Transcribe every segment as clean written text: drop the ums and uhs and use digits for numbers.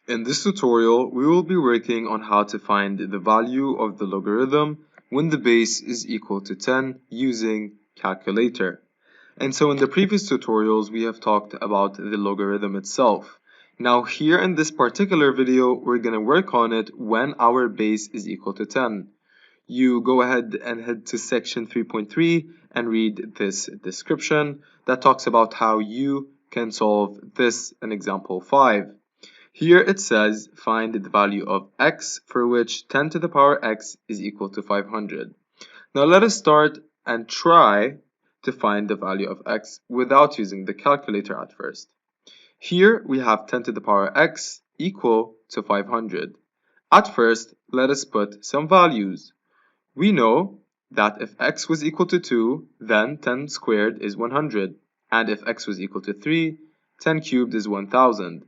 In this tutorial, we will be working on how to find the value of the logarithm when the base is equal to 10 using calculator. And so in the previous tutorials, we have talked about the logarithm itself. Now here in this particular video, we're going to work on it when our base is equal to 10. You go ahead and head to section 3.3 and read this description that talks about how you can solve this in example 5. Here it says find the value of x for which 10 to the power x is equal to 500. Now let us start and try to find the value of x without using the calculator at first. Here we have 10 to the power x equal to 500. At first, let us put some values. We know that if x was equal to 2, then 10 squared is 100. And if x was equal to 3, 10 cubed is 1000.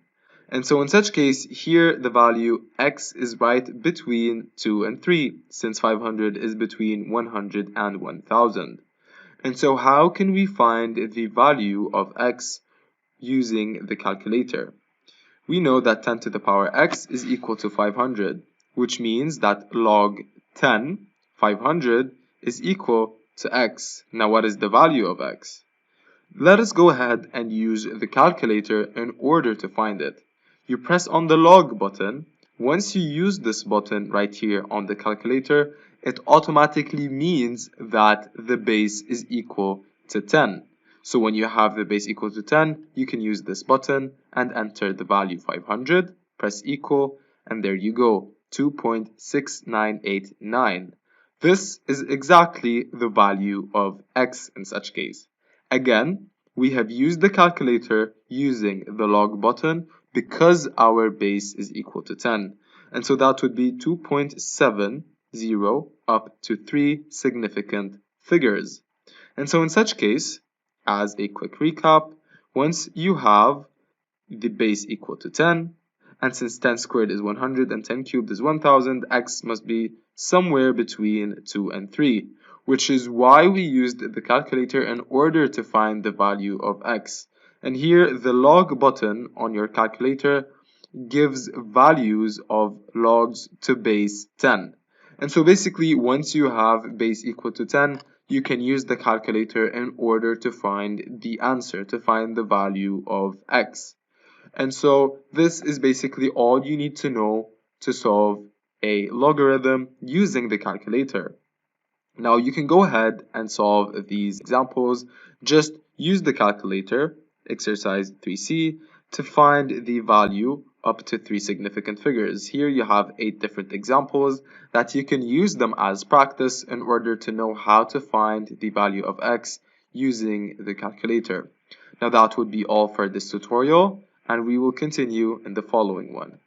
And so in such case, here the value x is right between 2 and 3, since 500 is between 100 and 1000. And so how can we find the value of x using the calculator? We know that 10 to the power x is equal to 500, which means that log 10, 500, is equal to x. Now what is the value of x? Let us go ahead and use the calculator in order to find it. You press on the log button. Once you use this button right here on the calculator, it automatically means that the base is equal to 10. So when you have the base equal to 10, you can use this button and enter the value 500, press equal, and there you go, 2.6989. This is exactly the value of x in such case. Again, we have used the calculator using the log button because our base is equal to 10. And so that would be 2.70 up to 3 significant figures. And so in such case, as a quick recap, once you have the base equal to 10, and since 10 squared is 100 and 10 cubed is 1000, x must be somewhere between 2 and 3, which is why we used the calculator in order to find the value of x. And here the log button on your calculator gives values of logs to base 10. And so basically once you have base equal to 10, you can use the calculator in order to find the answer, to find the value of x. And so this is basically all you need to know to solve a logarithm using the calculator. Now you can go ahead and solve these examples. Just use the calculator, exercise 3C, to find the value up to 3 significant figures. Here you have 8 different examples that you can use them as practice in order to know how to find the value of x using the calculator. Now that would be all for this tutorial, and we will continue in the following one.